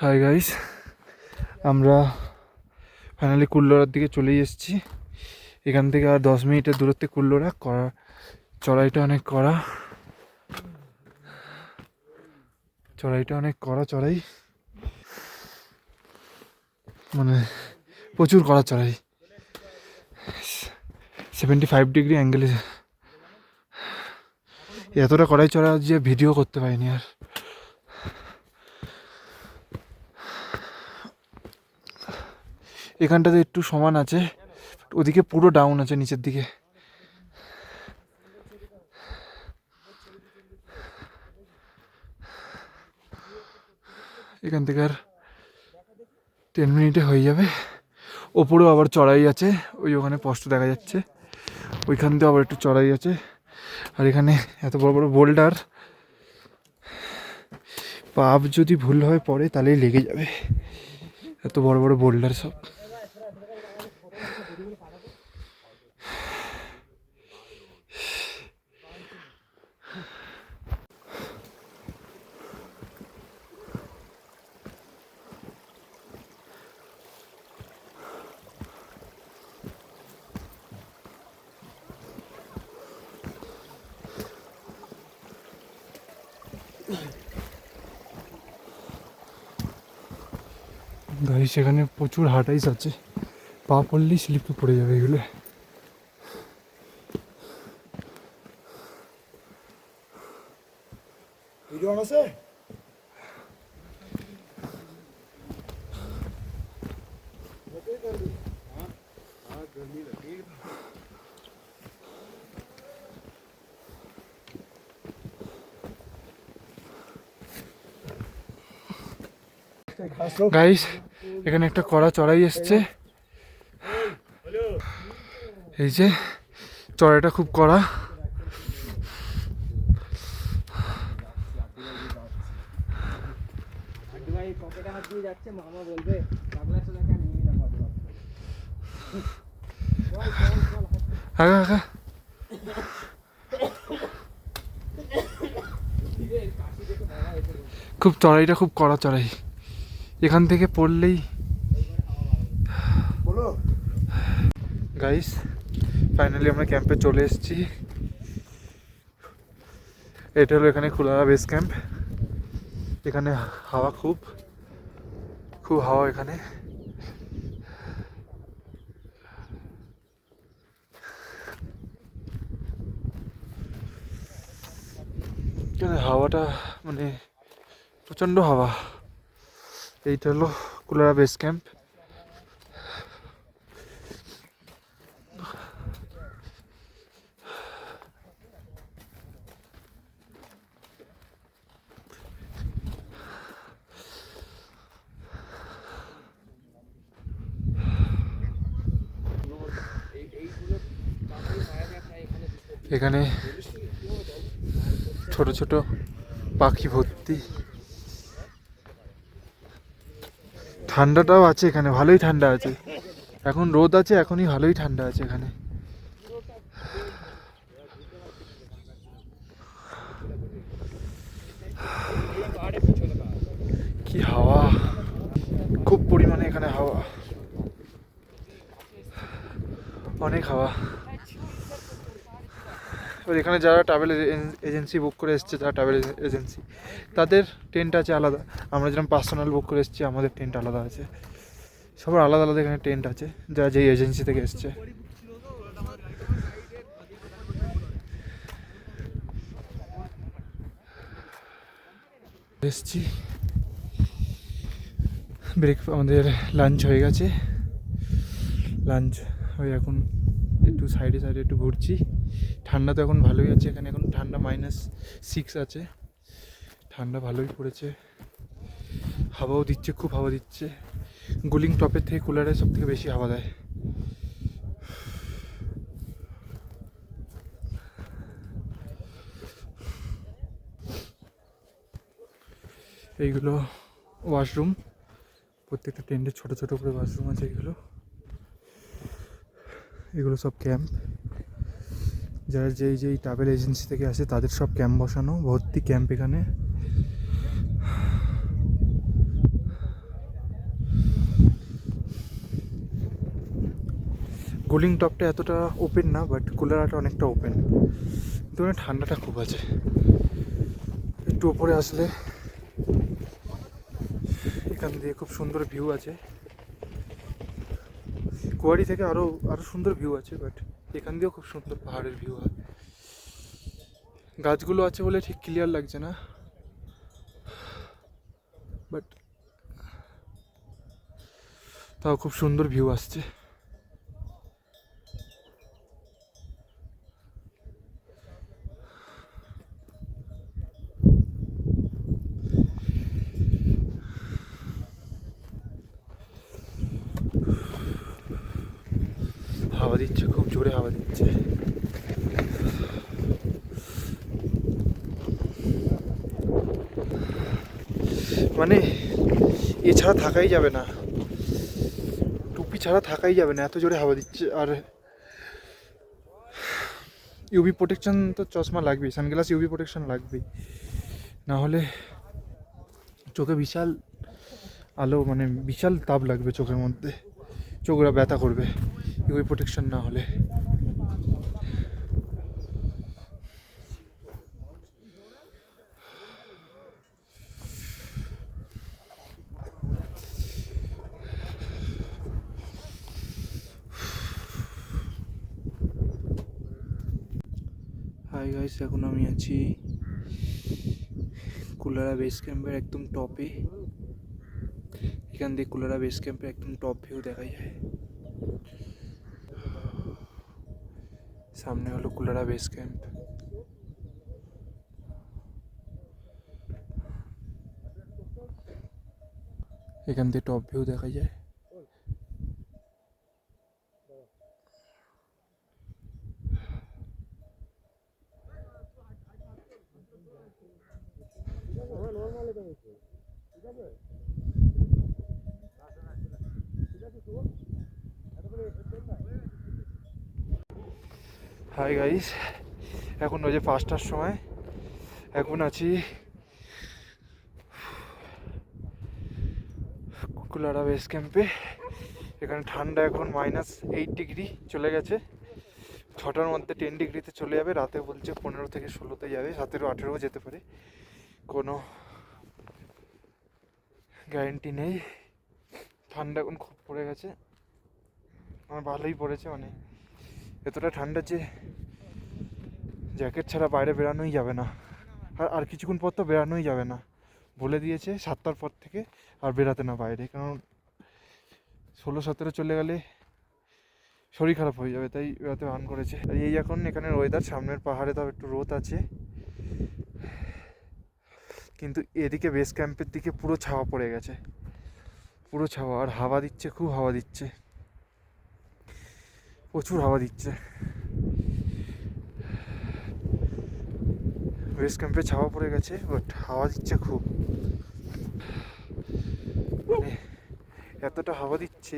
Hi guys, আমরা finally কুল্লোড়ার দিকে চলেই এসেছি। এখান থেকে আর 10 মিনিটের দূরত্বে কুল্লোড়া। চড়াইটা অনেক কড়া, চড়াই মানে প্রচুর কড়া চড়াই। 75 ডিগ্রি অ্যাঙ্গেলে এতটা কড়াই চড়া যে ভিডিও করতে পারিনি আর। এখানটাতে একটু সমান আছে, ওদিকে পুরো ডাউন আছে নিচের দিকে। এখান থেকে আর 10 মিনিটে হয়ে যাবে। ওপরেও আবার চড়াই আছে, ওই ওখানে স্পষ্ট দেখা যাচ্ছে। ওইখান থেকে আবার একটু চড়াই আছে। আর এখানে এত বড় বড় বোল্ডার, পাপ যদি ভুল হয় পরে তাহলেই লেগে যাবে। এত বড় বড় বোল্ডার সব। গাড়ি সেখানে প্রচুর হার্ড আইস আছে, পা পড়লেই স্লিপে পড়ে যাবে এগুলো। গাইস, এখানে একটা কড়া চড়াই এসছে। এই যে চড়াইটা খুব কড়া। খুব চড়াইটা খুব কড়া চড়াই, এখান থেকে পড়লেই। গাইস, ফাইনালি আমরা ক্যাম্পে চলে এসেছি। এটা হলো এখানে কুলারা বেস ক্যাম্প। এখানে হাওয়া খুব হাওয়া এখানে। হাওয়াটা মানে প্রচণ্ড হাওয়া। এইটা হলো কুলারা বেস ক্যাম্প। এখানে ছোট ছোট পাখি ভর্তি। ঠান্ডাটাও আছে এখানে, ভালোই ঠান্ডা আছে। এখন রোদ আছে, এখনই ভালোই ঠান্ডা আছে এখানে। কি হাওয়া, খুব পরিমাণে এখানে হাওয়া, অনেক হাওয়া। এবার এখানে যারা ট্রাভেল এজেন্সি বুক করে এসছে, যারা ট্রাভেল এজেন্সি, তাদের টেন্ট আছে আলাদা। আমরা যেরকম পার্সোনাল বুক করে এসেছি, আমাদের টেন্ট আলাদা আছে। সবার আলাদা আলাদা এখানে টেন্ট আছে, যারা যেই এজেন্সি থেকে এসছে। এসছি, আমাদের লাঞ্চ হয়ে গেছে। লাঞ্চ হয়ে এখন একটু সাইডে একটু ঘুরছি। ঠান্ডা তো এখন ভালোই আছে এখানে, এখন ঠান্ডা -6 আছে। ঠান্ডা ভালোই পড়েছে, হাওয়াও দিচ্ছে, খুব হাওয়া দিচ্ছে। কুলিং টপের থেকে কুলারে সব থেকে বেশি হাওয়া দেয়। এইগুলো ওয়াশরুম, প্রত্যেকটা টেন্টে ছোট ছোট করে ওয়াশরুম আছে। এগুলো সব ক্যাম্প, যারা যেই ট্রাভেল এজেন্সি থেকে আসে তাদের সব ক্যাম্প বসানো, ভর্তি ক্যাম্প এখানে। কুলিং টপটা এতটা ওপেন না, বাট কুলারাটা অনেকটা ওপেন, কিন্তু মানে ঠান্ডাটা খুব আছে। একটু ওপরে আসলে এখান দিয়ে খুব সুন্দর ভিউ আছে। কুয়ারি থেকে আরও সুন্দর ভিউ আছে, বাট এখান দিয়েও খুব সুন্দর পাহাড়ের ভিউ হয়। গাছগুলো আছে বলে ঠিক ক্লিয়ার লাগছে না, বাট তাও খুব সুন্দর ভিউ আসছে। হাওয়া দিচ্ছে, খুব জোরে হাওয়া দিচ্ছে। মানে এছাড়া থাকাই যাবে না, টুপি ছাড়া থাকাই যাবে না, এত জোরে হাওয়া দিচ্ছে। আর ইউভি প্রোটেকশন তো চশমা লাগবেই, সানগ্লাস ইউভি প্রোটেকশন লাগবেই, না হলে চোখে বিশাল আলো, মানে বিশাল তাপ লাগবে চোখের মধ্যে, চোখটা ব্যথা করবে ইউভি প্রোটেকশন না হলে। হাই গাইস, এখন আমি আছি কুলারা বেস ক্যাম্পের একদম টপে। এখান দিয়ে কুলারা বেস ক্যাম্পের একদম টপ ভিউ দেখা যায়। সামনে হলো কুলারা বেস ক্যাম্প। এখান দিয়ে টপ ভিউ দেখা যায়। হাই গাইস, এখন বাজে 5টার সময়। এখন আছি কুলারা বেস ক্যাম্পে। এখানে ঠান্ডা এখন -8 ডিগ্রি চলে গেছে। 6টার মধ্যে 10 ডিগ্রিতে চলে যাবে। রাতে বলছে 15 থেকে 16তে যাবে, 17, 18 যেতে পারে, কোনো গ্যারেন্টি নেই। ঠান্ডা এখন খুব পড়ে গেছে, আমার ভালোই পড়েছে, মানে এতটা ঠান্ডা যে জ্যাকেট ছাড়া বাইরে বেরানোই যাবে না। আর কিছুক্ষণ পর তো বেরানোই যাবে না, বলে দিয়েছে 7টার পর থেকে আর বেরাতে না বাইরে, কারণ 16, 17 চলে গেলে শরীর খারাপ হয়ে যাবে, তাই বেরাতে বারণ করেছে। আর এই এখন এখানের ওয়েদার, সামনের পাহাড়ে তাও একটু রোদ আছে, কিন্তু এদিকে বেস ক্যাম্পের দিকে পুরো ছাওয়া পড়ে গেছে, পুরো ছাওয়া। আর হাওয়া দিচ্ছে, খুব হাওয়া দিচ্ছে, প্রচুর হাওয়া দিচ্ছে। বেস ক্যাম্পে ছাওয়া পড়ে গেছে, বাট হাওয়া দিচ্ছে খুব, মানে এতটা হাওয়া দিচ্ছে